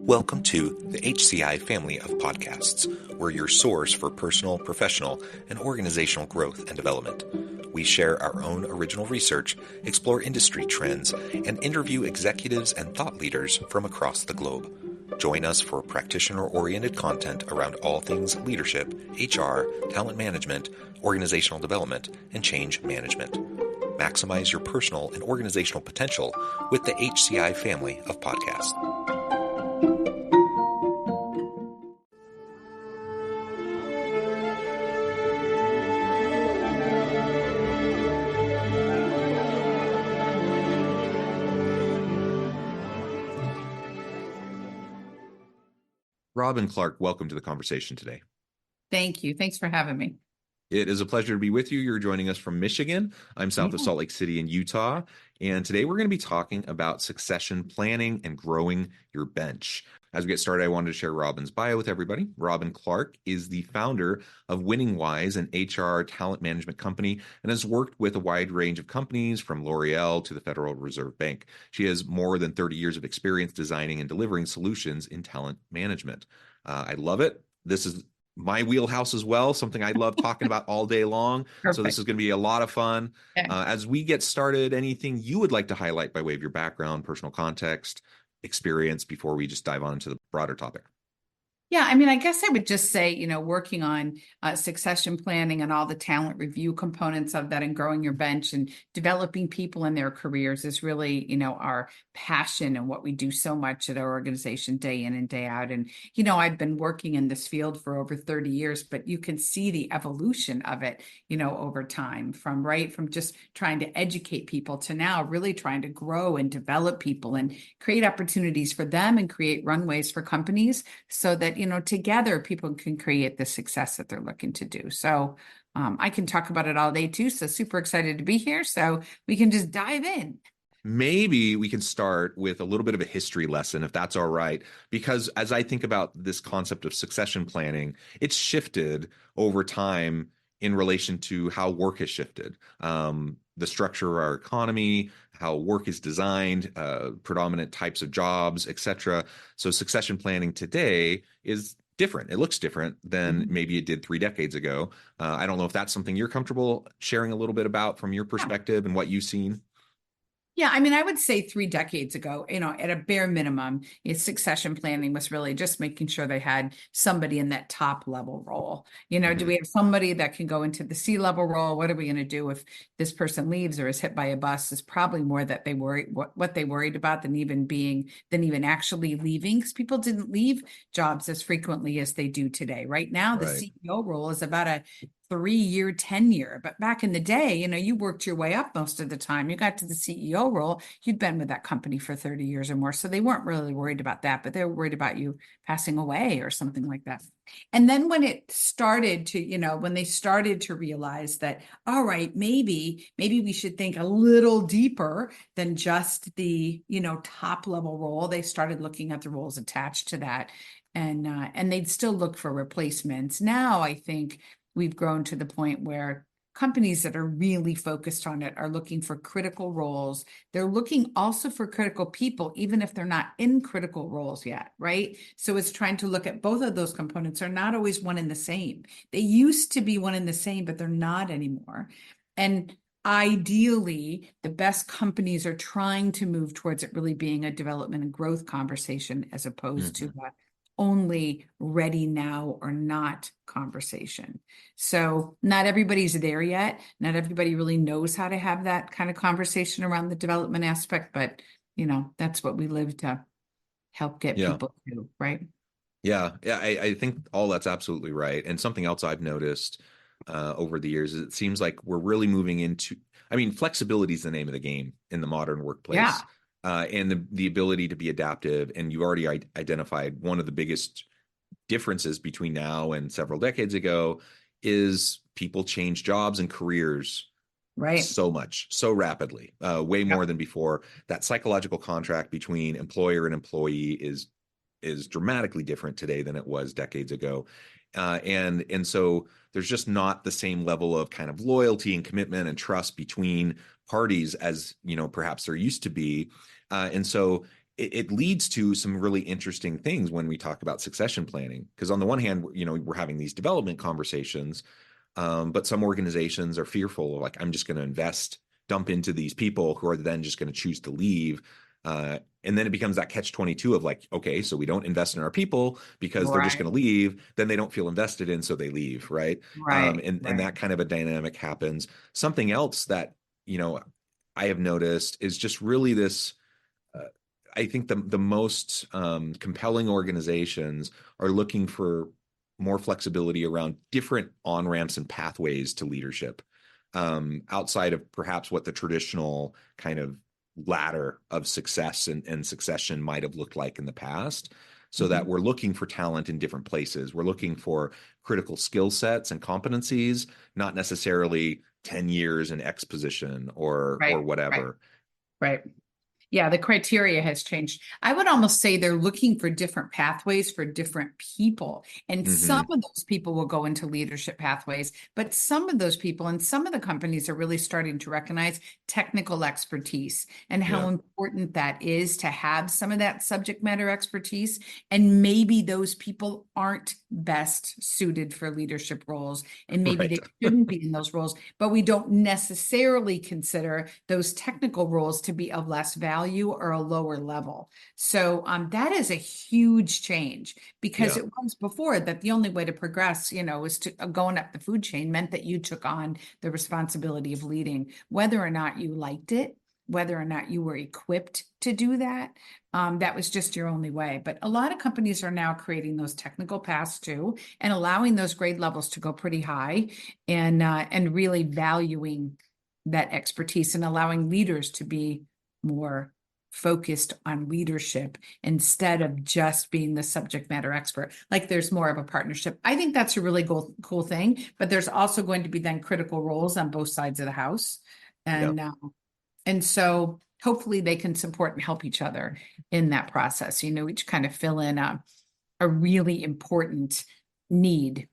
Welcome to the HCI family of podcasts. We're your source for personal, professional, and organizational growth and development. We share our own original research, explore industry trends, and interview executives and thought leaders from across the globe. Join us for practitioner-oriented content around all things leadership, HR, talent management, organizational development, and change management. Maximize your personal and organizational potential with the HCI family of podcasts. Robyn Clark, welcome to the conversation today. Thank you. Thanks for having me. It is a pleasure to be with you. You're joining us from Michigan. I'm south of Salt Lake City in Utah. And today we're going to be talking about succession planning and growing your bench. As we get started, I wanted to share Robyn's bio with everybody. Robyn Clark is the founder of Winning Wise, an HR talent management company, and has worked with a wide range of companies from L'Oreal to the Federal Reserve Bank. She has more than 30 years of experience designing and delivering solutions in talent management. I love it. This is my wheelhouse as well, something I love talking about all day long. Perfect. So this is going to be a lot of fun. Okay. As we get started, anything you would like to highlight by way of your background, personal context, experience before we just dive on into the broader topic? Yeah, I mean, I guess I would just say, working on succession planning and all the talent review components of that and growing your bench and developing people in their careers is really, our passion and what we do so much at our organization day in and day out. And, I've been working in this field for over 30 years, but you can see the evolution of it, over time from just trying to educate people to now really trying to grow and develop people and create opportunities for them and create runways for companies so that, together people can create the success that they're looking to do. So I can talk about it all day too. So super excited to be here. So we can just dive in. Maybe we can start with a little bit of a history lesson, if that's all right, because as I think about this concept of succession planning, it's shifted over time in relation to how work has shifted. The structure of our economy, how work is designed, predominant types of jobs, et cetera. So succession planning today is different. It looks different than maybe it did 3 decades ago. I don't know if that's something you're comfortable sharing a little bit about from your perspective and what you've seen. Yeah, I mean, I would say 3 decades ago, at a bare minimum, succession planning was really just making sure they had somebody in that top level role. Do we have somebody that can go into the C-level role? What are we going to do if this person leaves or is hit by a bus? Is probably more that they worry what they worried about than even actually leaving, because people didn't leave jobs as frequently as they do today. Right now, the CEO role is about a 3-year tenure. But back in the day, you worked your way up most of the time. You got to the CEO role, you'd been with that company for 30 years or more. So they weren't really worried about that, but they were worried about you passing away or something like that. And then when it started to, when they started to realize that, all right, maybe we should think a little deeper than just the, top level role, they started looking at the roles attached to that. And they'd still look for replacements. Now, I think we've grown to the point where companies that are really focused on it are looking for critical roles. They're looking also for critical people, even if they're not in critical roles yet, right? So it's trying to look at both of those components are not always one and the same. They used to be one and the same, but they're not anymore. And ideally, the best companies are trying to move towards it really being a development and growth conversation as opposed to only ready now or not conversation. So not everybody's there yet. Not everybody really knows how to have that kind of conversation around the development aspect, but that's what we live to help get people to, right? Yeah, I think all that's absolutely right. And something else I've noticed over the years is it seems like we're really moving into, flexibility is the name of the game in the modern workplace. Yeah. And the ability to be adaptive. And you already identified one of the biggest differences between now and several decades ago is people change jobs and careers so much, so rapidly, way more than before. That psychological contract between employer and employee is dramatically different today than it was decades ago. And so there's just not the same level of kind of loyalty and commitment and trust between parties as, perhaps there used to be. And so it leads to some really interesting things when we talk about succession planning. Because on the one hand, we're having these development conversations, but some organizations are fearful of like, I'm just going to dump into these people who are then just going to choose to leave. And then it becomes that catch-22 of like, okay, so we don't invest in our people because they're just Right, going to leave. Then they don't feel invested in, so they leave, right? right, And right. that kind of a dynamic happens. Something else that you know I have noticed is just really this. Uh, I think the most compelling organizations are looking for more flexibility around different on ramps and pathways to leadership, outside of perhaps what the traditional kind of ladder of success and succession might have looked like in the past. So that Mhm. we're looking for talent in different places. We're looking for critical skill sets and competencies, not necessarily 10 years in X position or Right, right, whatever. right. Yeah, the criteria has changed. I would almost say they're looking for different pathways for different people. And some Hmm. of those people will go into leadership pathways, but some of those people and some of the companies are really starting to recognize technical expertise and how Yeah. important that is to have some of that subject matter expertise. And maybe those people aren't best suited for leadership roles, and maybe Right. they shouldn't be in those roles, but we don't necessarily consider those technical roles to be of less value or a lower level. So that is a huge change, because Yeah. it was before that the only way to progress, was to going up the food chain meant that you took on the responsibility of leading, whether or not you liked it, whether or not you were equipped to do that. That was just your only way. But a lot of companies are now creating those technical paths too, and allowing those grade levels to go pretty high, and really valuing that expertise and allowing leaders to be more focused on leadership instead of just being the subject matter expert. Like there's more of a partnership. I think that's a really cool thing, but there's also going to be then critical roles on both sides of the house. Yeah. And so hopefully they can support and help each other in that process, each kind of fill in a really important need,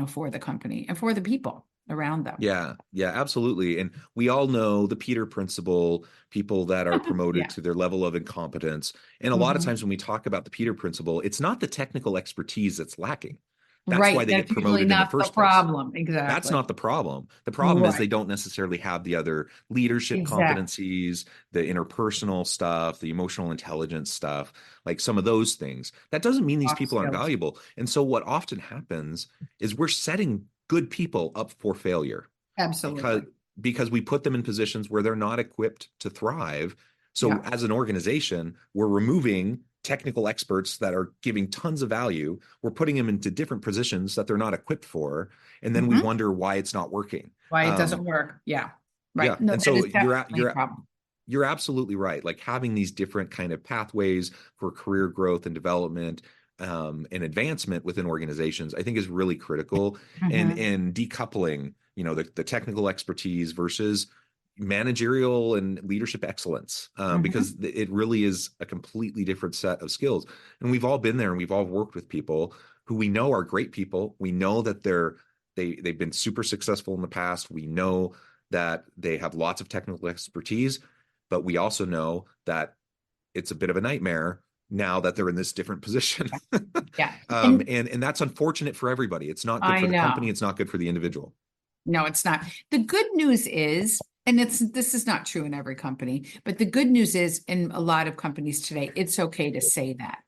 for the company and for the people around them. Yeah, yeah, absolutely. And we all know the Peter principle, people that are promoted Yeah. to their level of incompetence. And a lot of times Mhm. when we talk about the Peter principle, it's not the technical expertise that's lacking. That's why Right. they get That's usually promoted in the not the first place. problem. That's Exactly. not the problem. The problem is Right. they don't necessarily have the other leadership Exactly. competencies, the interpersonal stuff, the emotional intelligence stuff, like some of those things. That doesn't mean these Soft people aren't skills. valuable. And so what often happens is we're setting good people up for failure because Absolutely. because we put them in positions where they're not equipped to thrive. So Yeah. as an organization, we're removing technical experts that are giving tons of value. We're putting them into different positions that they're not equipped for, and then we Mhm. wonder why it's not working. Why it doesn't Um, work. Yeah. yeah, Right. No, and that so is you're definitely a you're problem. you're absolutely right. Like having these different kind of pathways for career growth and development, and advancement within organizations, I think is really critical. Mhm. And decoupling, the technical expertise versus managerial and leadership excellence, because Mhm. it really is a completely different set of skills. And we've all been there, and we've all worked with people who we know are great people. We know that they've been super successful in the past. We know that they have lots of technical expertise, but we also know that it's a bit of a nightmare now that they're in this different position. Yeah. And And that's unfortunate for everybody. It's not good I for the company. know. It's not good for the individual. No, it's not. The good news is, and this is not true in every company, but the good news is in a lot of companies today, it's okay to say that.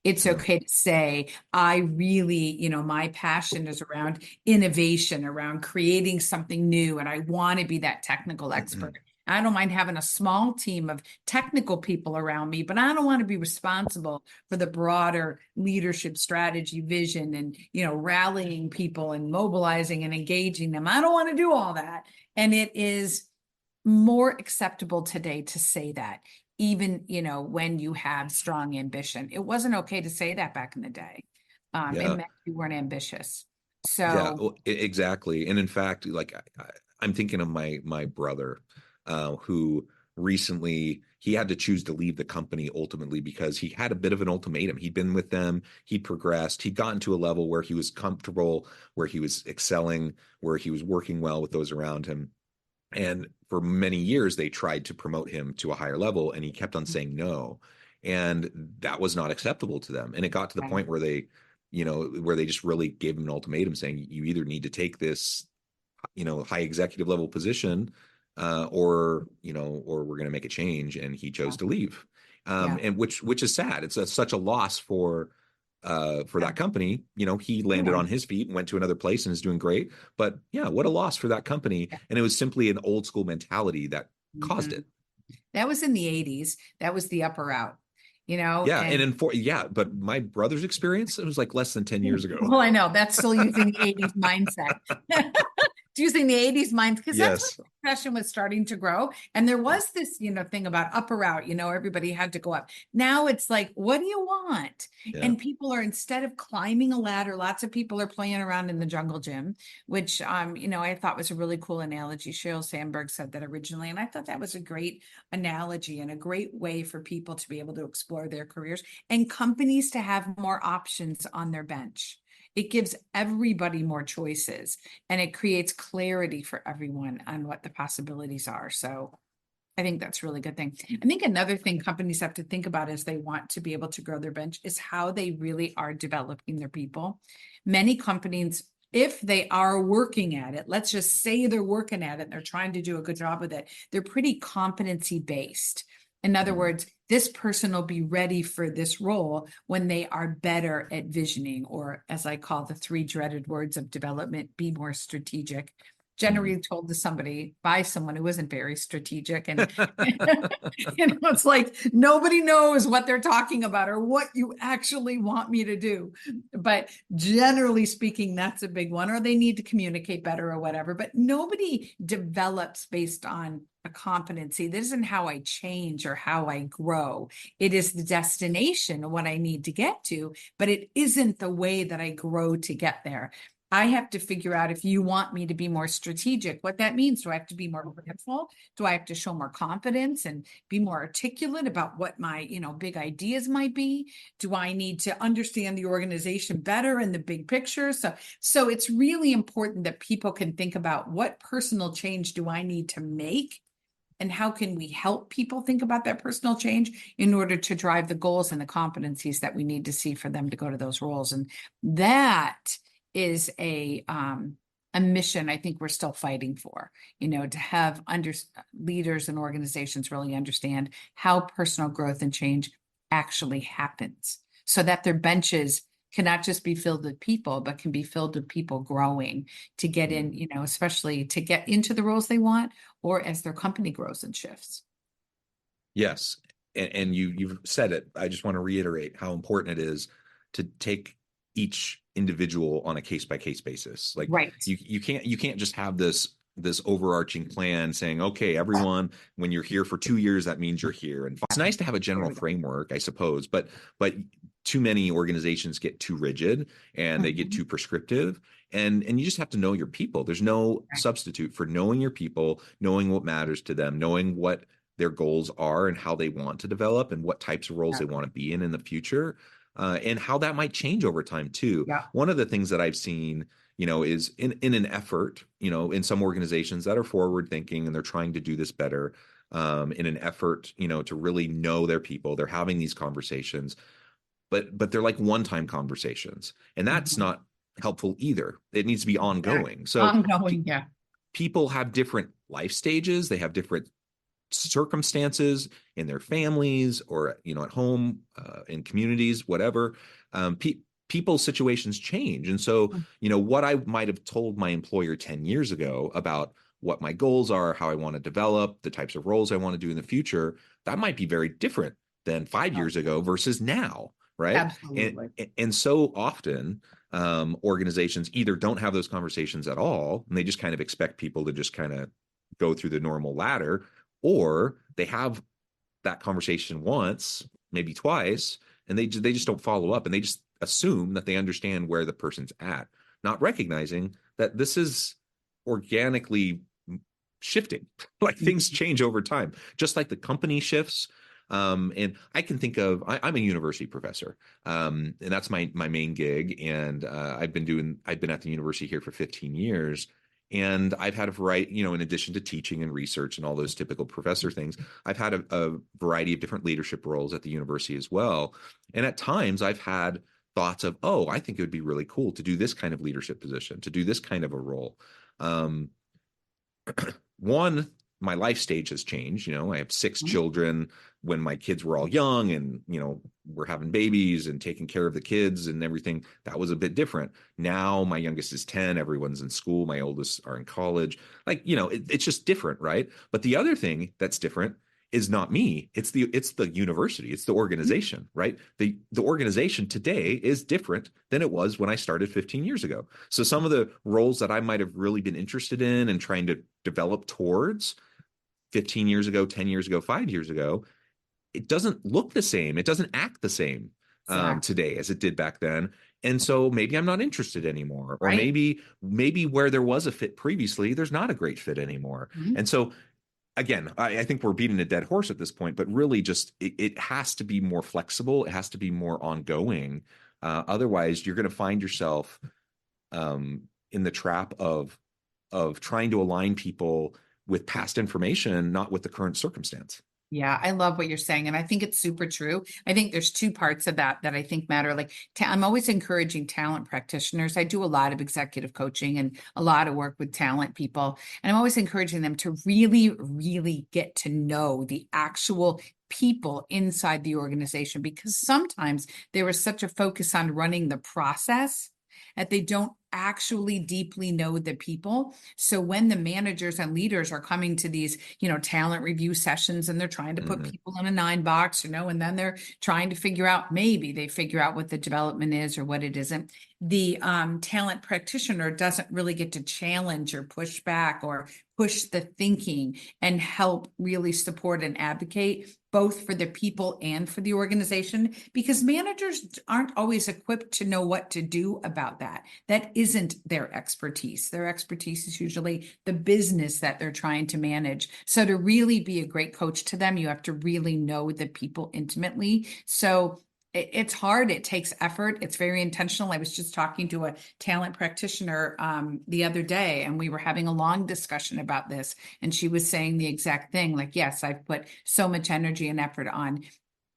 It's Yeah. okay to say, I really, my passion is around innovation, around creating something new, and I want to be that technical expert. I don't mind having a small team of technical people around me, but I don't want to be responsible for the broader leadership strategy, vision, and rallying people and mobilizing and engaging them. I don't want to do all that. And it is more acceptable today to say that, even when you have strong ambition. It wasn't okay to say that back in the day. It Yeah. meant you weren't ambitious. Yeah, So well, exactly. And in fact, like I'm thinking of my brother, who recently he had to choose to leave the company ultimately because he had a bit of an ultimatum. He'd been with them, he progressed, he'd gotten to a level where he was comfortable, where he was excelling, where he was working well with those around him. And for many years, they tried to promote him to a higher level, and he kept on saying no. And that was not acceptable to them. And it got to the Right. point where they just really gave him an ultimatum saying, you either need to take this, high executive level position, or we're going to make a change. And he chose Yeah. to leave. Yeah. And which is sad. It's such a loss for Yeah. that company. He landed on Everyone. his feet and went to another place and is doing great. But yeah, what a loss for that company. Yeah. And it was simply an old school mentality that caused Mhm. it. That was in the 80s. That was the up or out, Yeah. And and but my brother's experience, it was like less than 10 years ago. well, I know that's still using the 80s mindset. Using the 80s minds because that's when Yes. depression was starting to grow. And there Yeah. was this, thing about up or out, everybody had to go up. Now it's like, what do you want? Yeah. And people are, instead of climbing a ladder, lots of people are playing around in the jungle gym, which I thought was a really cool analogy. Sheryl Sandberg said that originally. And I thought that was a great analogy and a great way for people to be able to explore their careers and companies to have more options on their bench. It gives everybody more choices and it creates clarity for everyone on what the possibilities are. So I think that's a really good thing. I think another thing companies have to think about as they want to be able to grow their bench is how they really are developing their people. Many companies, if they are working at it, let's just say they're working at it and they're trying to do a good job with it, they're pretty competency based. In other Mhm. words, this person will be ready for this role when they are better at visioning, or as I call the three dreaded words of development, be more strategic. Mhm. Generally told to somebody by someone who isn't very strategic. And it's like nobody knows what they're talking about or what you actually want me to do. But generally speaking, that's a big one, or they need to communicate better or whatever. But nobody develops based on a competency. This isn't how I change or how I grow. It is the destination of what I need to get to, but it isn't the way that I grow to get there. I have to figure out, if you want me to be more strategic, what that means. Do I have to be more mindful? Do I have to show more confidence and be more articulate about what my, big ideas might be? Do I need to understand the organization better in the big picture? So it's really important that people can think about, what personal change do I need to make? And how can we help people think about that personal change in order to drive the goals and the competencies that we need to see for them to go to those roles? And that is a mission I think we're still fighting for, to have leaders and organizations really understand how personal growth and change actually happens, so that their benches cannot just be filled with people, but can be filled with people growing to get in, especially to get into the roles they want, or as their company grows and shifts. Yes. And you've said it. I just want to reiterate how important it is to take each individual on a case by case basis. Like Right. you can't just have this overarching plan saying, okay, everyone, when you're here for 2 years, that means you're here. And it's nice to have a general framework, I suppose, but too many organizations get too rigid and they get Mhm. too prescriptive. And you just have to know your people. There's no Right. substitute for knowing your people, knowing what matters to them, knowing what their goals are and how they want to develop and what types of roles Yeah. they want to be in the future, and how that might change over time too. Yeah. One of the things that I've seen, is in an effort, in some organizations that are forward thinking and they're trying to do this better, in an effort, to really know their people. They're having these conversations, but they're like one-time conversations, and that's Mhm. not helpful either. It needs to be Exactly. ongoing. So Ongoing. Yeah. people have different life stages. They have different circumstances in their families or at home, in communities, whatever. People's situations change, and so what I might have told my employer 10 years ago about what my goals are, how I want to develop, the types of roles I want to do in the future, that might be very different than 5 years ago versus now, right? and Absolutely. and so often, organizations either don't have those conversations at all and they just kind of expect people to just kind of go through the normal ladder, or they have that conversation once, maybe twice, and they just don't follow up, and they just assume that they understand where the person's at, not recognizing that this is organically shifting. Like things Mhm. change over time, just like the company shifts. And I can think of, I'm a university professor, and that's my main gig. And I've been at the university here for 15 years. And I've had a variety, you know, in addition to teaching and research and all those typical professor things, I've had a variety of different leadership roles at the university as well. And at times I've had thoughts of, oh, I think it would be really cool to do this kind of leadership position, to do this kind of a role. Um, One, my life stage has changed. You know, I have six Mhm. children. When my kids were all young and, you know, we're having babies and taking care of the kids and everything, that was a bit different. Now my youngest is 10, everyone's in school, my oldest are in college. Like, you know, it's just different, right? But the other thing that's different is not me. It's the university, it's the organization, right? The organization today is different than it was when I started 15 years ago. So some of the roles that I might have really been interested in and trying to develop towards 15 years ago, 10 years ago, 5 years ago, it doesn't look the same. It doesn't act the same Exactly. today as it did back then. And so maybe I'm not interested anymore, or Right. maybe where there was a fit previously, there's not a great fit anymore. Mhm. And so again, I think we're beating a dead horse at this point, but really just it has to be more flexible. It has to be more ongoing. Otherwise, you're going to find yourself in the trap of trying to align people with past information, not with the current circumstance. Yeah, I love what you're saying. And I think it's super true. I think there's two parts of that that I think matter. Like, I'm always encouraging talent practitioners. I do a lot of executive coaching and a lot of work with talent people. And I'm always encouraging them to really, really get to know the actual people inside the organization because sometimes there is such a focus on running the process that they don't actually deeply know the people. So when the managers and leaders are coming to these, talent review sessions and they're trying to put Mm-hmm. people in a 9 box, and then they're trying to figure out, maybe they figure out what the development is or what it isn't. The talent practitioner doesn't really get to challenge or push back or push the thinking and help really support and advocate both for the people and for the organization because managers aren't always equipped to know what to do about that. That isn't their expertise. Their expertise is usually the business that they're trying to manage. So to really be a great coach to them, you have to really know the people intimately. So it's hard. It takes effort. It's very intentional. I was just talking to a talent practitioner the other day, and we were having a long discussion about this. And she was saying the exact thing, like, yes, I've put so much energy and effort on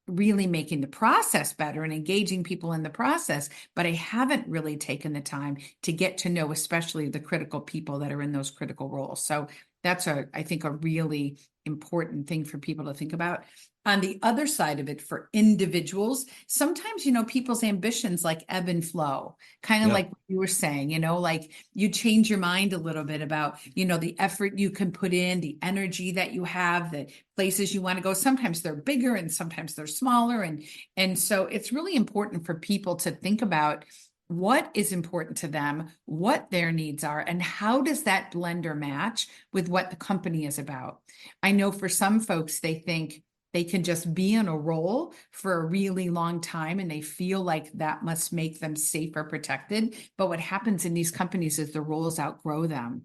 really making the process better and engaging people in the process, but I haven't really taken the time to get to know, especially the critical people that are in those critical roles. So that's I think, a really important thing for people to think about. On the other side of it, for individuals, sometimes, people's ambitions like ebb and flow, kind of Yeah. like what you were saying, like you change your mind a little bit about, the effort you can put in, the energy that you have, the places you want to go. Sometimes they're bigger and sometimes they're smaller. And so it's really important for people to think about what is important to them, what their needs are, and how does that blend or match with what the company is about. I know for some folks, they think they can just be in a role for a really long time and they feel like that must make them safe or protected. But what happens in these companies is the roles outgrow them.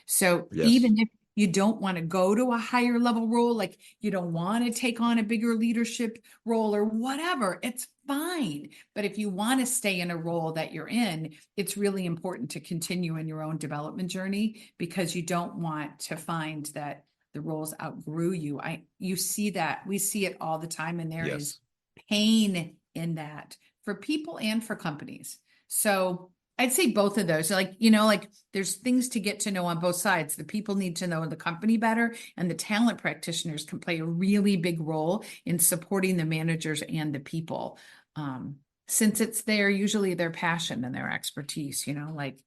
So Yes. even if you don't want to go to a higher level role, like you don't want to take on a bigger leadership role or whatever, it's fine. But if you want to stay in a role that you're in, it's really important to continue in your own development journey because you don't want to find that the roles outgrew you. You see that, we see it all the time, and there is Yes. pain in that for people and for companies. So I'd say both of those. Like there's things to get to know on both sides. The people need to know the company better, and the talent practitioners can play a really big role in supporting the managers and the people. Since it's usually their passion and their expertise, like,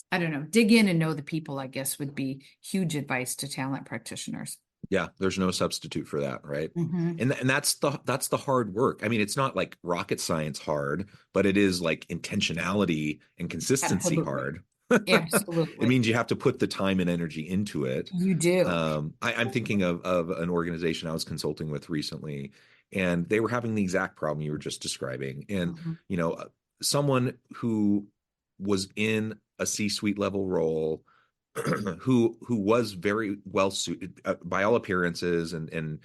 I don't know, dig in and know the people, I guess, would be huge advice to talent practitioners. Yeah, there's no substitute for that, right? Mm-hmm. And that's the hard work. I mean, it's not like rocket science hard, but it is like intentionality and consistency Absolutely. hard. It Absolutely. means you have to put the time and energy into it. You do. I'm thinking of an organization I was consulting with recently, and they were having the exact problem you were just describing. And Mhm. you know, someone who was in a C-suite level role who was very well suited by all appearances and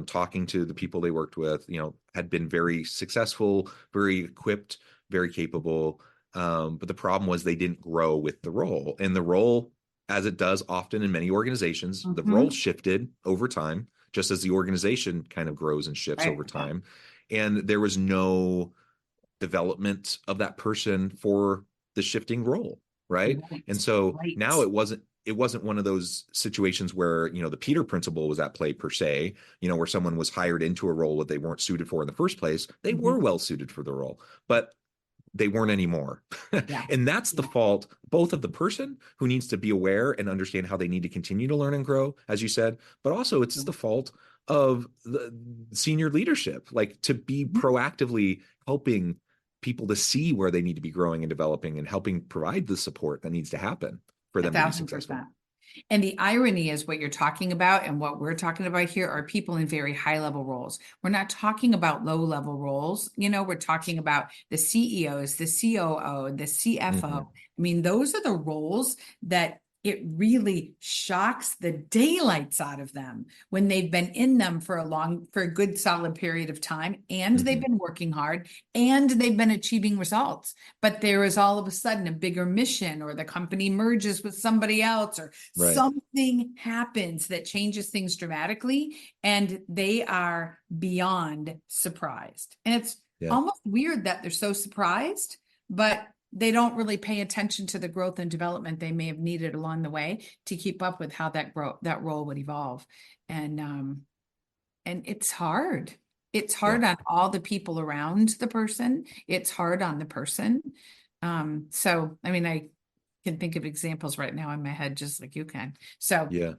talking to the people they worked with, had been very successful, very equipped, very capable. But the problem was they didn't grow with the role, and the role as it does often in many organizations, the role Mhm. shifted over time, just as the organization kind of grows and shifts Right. over time. And there was no development of that person for the shifting role, right? And Right. so now Right. it wasn't one of those situations where, the Peter principle was at play per se, where someone was hired into a role that they weren't suited for in the first place. They were Mhm. well suited for the role, but they weren't anymore. Yeah. And that's the Yeah. fault both of the person who needs to be aware and understand how they need to continue to learn and grow, as you said, but also it's the fault of the senior leadership, like to be Mhm. proactively helping people to see where they need to be growing and developing and helping provide the support that needs to happen for A them to be thousand successful. percent. And the irony is what you're talking about and what we're talking about here are people in very high level roles. We're not talking about low level roles. We're talking about the CEOs, the COO, the CFO. Mm-hmm. I mean, those are the roles that it really shocks the daylights out of them when they've been in them for a good solid period of time and they've Mm-hmm. been working hard and they've been achieving results. But there is all of a sudden a bigger mission or the company merges with somebody else or Right. something happens that changes things dramatically and they are beyond surprised. And it's Yeah. almost weird that they're so surprised, but they don't really pay attention to the growth and development they may have needed along the way to keep up with how that role would evolve. And it's hard. It's Yeah. hard on all the people around the person. It's hard on the person. So I mean, I can think of examples right now in my head, just like you can. So Yeah.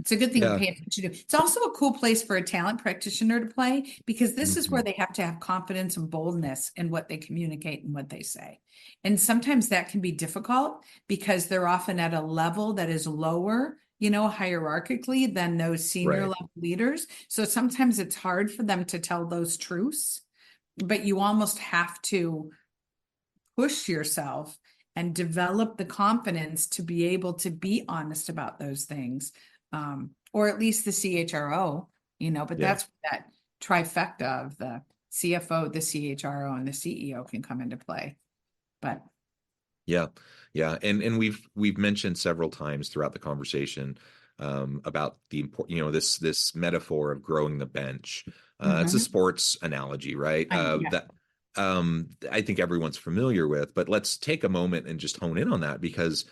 it's a good thing to Yeah. pay attention to. It's also a cool place for a talent practitioner to play because this is Mm-hmm. where they have to have confidence and boldness in what they communicate and what they say. And sometimes that can be difficult because they're often at a level that is lower, hierarchically than those senior Right. level leaders. So sometimes it's hard for them to tell those truths, but you almost have to push yourself and develop the confidence to be able to be honest about those things. Or at least the CHRO, but Yeah. that's that trifecta of the CFO, the CHRO, and the CEO can come into play. But Yeah, yeah, and we've mentioned several times throughout the conversation about the important, this metaphor of growing the bench. It's a mhm, sports analogy, right? yeah. That I think everyone's familiar with, but let's take a moment and just hone in on that because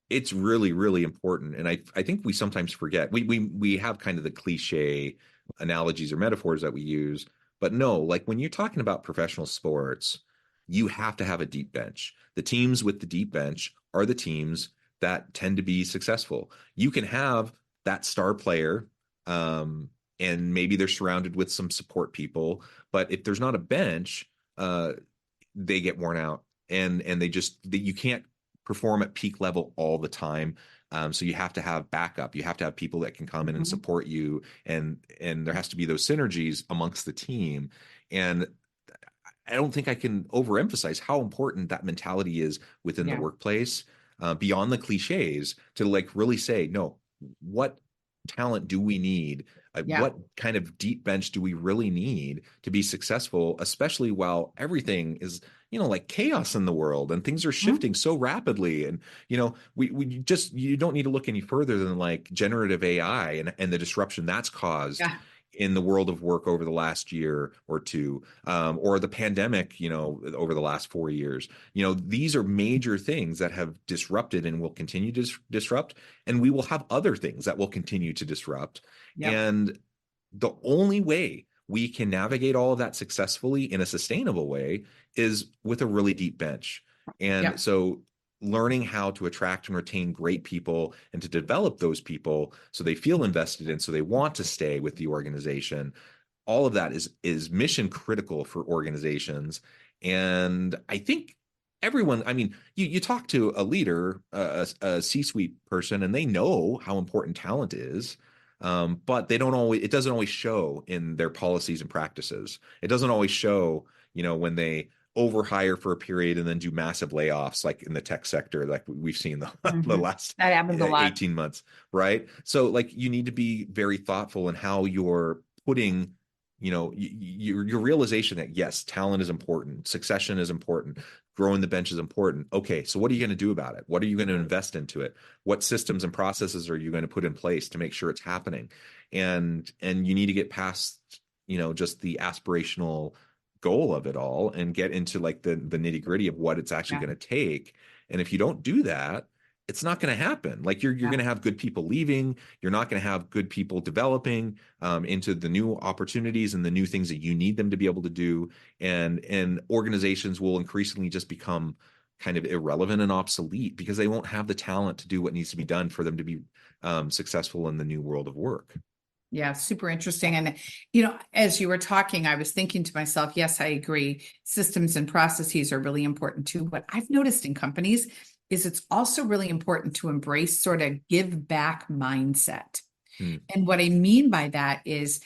it's really, really important. And I think we sometimes forget. We have kind of the cliche analogies or metaphors that we use, but no, like when you're talking about professional sports, you have to have a deep bench. The teams with the deep bench are the teams that tend to be successful. You can have that star player, and maybe they're surrounded with some support people, but if there's not a bench, they get worn out and you can't perform at peak level all the time. So you have to have backup. You have to have people that can come in and Mhm. support you, and there has to be those synergies amongst the team. And I don't think I can overemphasize how important that mentality is within the Yeah. workplace, beyond the cliches, to like really say, no, what talent do we need? Yeah. What kind of deep bench do we really need to be successful, especially while everything is, like chaos in the world and things are Mhm. shifting so rapidly. And, you don't need to look any further than like generative AI and the disruption that's caused Yeah. in the world of work over the last year or two, or the pandemic, over the last 4 years. These are major things that have disrupted and will continue to disrupt, and we will have other things that will continue to disrupt. Yep. And the only way we can navigate all of that successfully in a sustainable way is with a really deep bench. And Yep. so learning how to attract and retain great people and to develop those people so they feel invested in, so they want to stay with the organization, all of that is mission critical for organizations. And I think everyone, I mean, you talk to a leader, a C-suite person, and they know how important talent is. But it doesn't always show in their policies and practices. It doesn't always show, when they overhire for a period and then do massive layoffs, like in the tech sector, like we've seen the Mhm. last That happens a lot. 18 months, right? So like you need to be very thoughtful in how you're putting, your realization that yes, talent is important, succession is important, growing the bench is important. Okay, so what are you going to do about it? What are you going to invest into it? What systems and processes are you going to put in place to make sure it's happening? And you need to get past, just the aspirational goal of it all and get into like the nitty-gritty of what it's actually Yeah. going to take. And if you don't do that, it's not going to happen. Like you're Yeah. going to have good people leaving. You're not going to have good people developing into the new opportunities and the new things that you need them to be able to do. And organizations will increasingly just become kind of irrelevant and obsolete because they won't have the talent to do what needs to be done for them to be successful in the new world of work. Yeah, super interesting. And, as you were talking, I was thinking to myself, yes, I agree. Systems and processes are really important too. What I've noticed in companies is it's also really important to embrace sort of give back mindset. Hmm. And what I mean by that is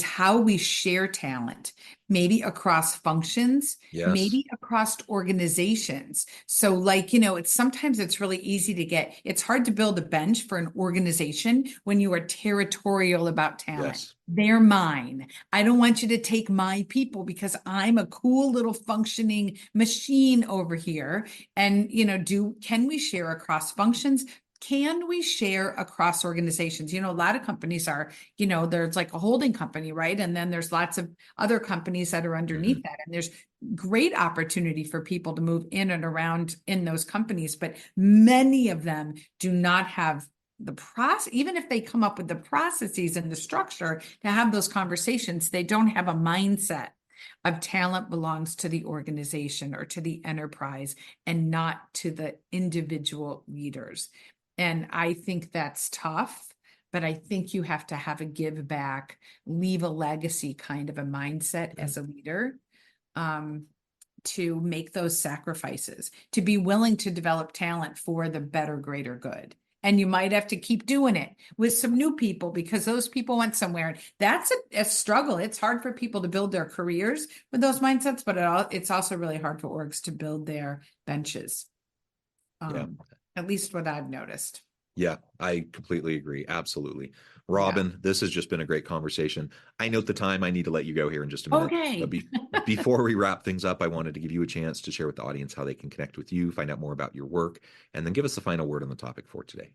how we share talent, maybe across functions, Yes. maybe across organizations. So like, sometimes it's really easy it's hard to build a bench for an organization when you are territorial about talent. Yes. They're mine. I don't want you to take my people because I'm a cool little functioning machine over here. And, can we share across functions? Can we share across organizations? A lot of companies are, there's like a holding company, right? And then there's lots of other companies that are underneath that. And there's great opportunity for people to move in and around in those companies, but many of them do not have the process. Even if they come up with the processes and the structure to have those conversations, they don't have a mindset of talent belongs to the organization or to the enterprise and not to the individual leaders. And I think that's tough, but I think you have to have a give back, leave a legacy kind of a mindset as a leader, to make those sacrifices, to be willing to develop talent for the better, greater good. And you might have to keep doing it with some new people because those people went somewhere. That's a struggle. It's hard for people to build their careers with those mindsets, but it's also really hard for orgs to build their benches. Yeah. At least what I've noticed. Yeah, I completely agree. Absolutely. Yeah. Robyn, this has just been a great conversation. I note the time. I need to let you go here in just a minute. Okay. But before we wrap things up, I wanted to give you a chance to share with the audience how they can connect with you, find out more about your work, and then give us the final word on the topic for today.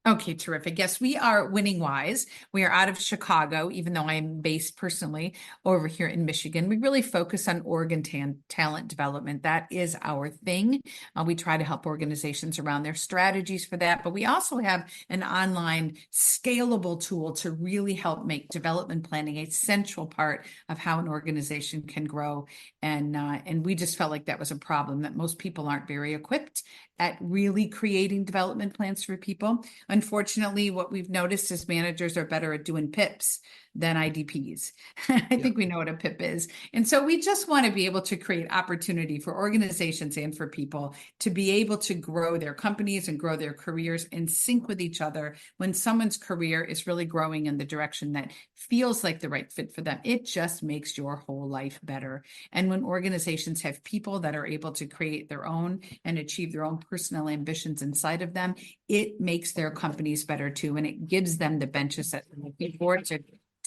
Okay, terrific. Yes, we are Winning Wise. We are out of Chicago, even though I am based personally over here in Michigan. We really focus on Oregon talent development. That is our thing. We try to help organizations around their strategies for that, but we also have an online scalable tool to really help make development planning a central part of how an organization can grow. And we just felt like that was a problem, that most people aren't very equipped at really creating development plans for people. Unfortunately, what we've noticed is managers are better at doing PIPs than IDPs. I think we know what a PIP is. And so we just want to be able to create opportunity for organizations and for people to be able to grow their companies and grow their careers in sync with each other. When someone's career is really growing in the direction that feels like the right fit for them, it just makes your whole life better. And when organizations have people that are able to create their own and achieve their own personal ambitions inside of them, it makes their companies better too. And it gives them the benches that they're looking for to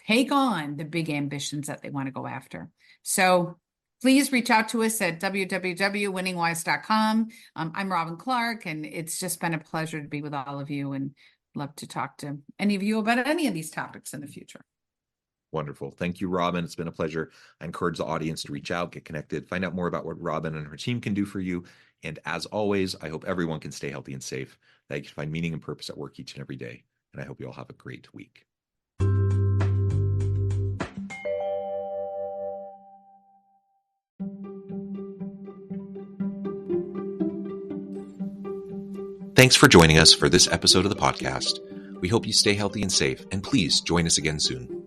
take on the big ambitions that they want to go after. So please reach out to us at www.winningwise.com. I'm Robyn Clark, and it's just been a pleasure to be with all of you and love to talk to any of you about any of these topics in the future. Wonderful. Thank you, Robyn. It's been a pleasure. I encourage the audience to reach out, get connected, find out more about what Robyn and her team can do for you. And as always, I hope everyone can stay healthy and safe, that you can find meaning and purpose at work each and every day. And I hope you all have a great week. Thanks for joining us for this episode of the podcast. We hope you stay healthy and safe, and please join us again soon.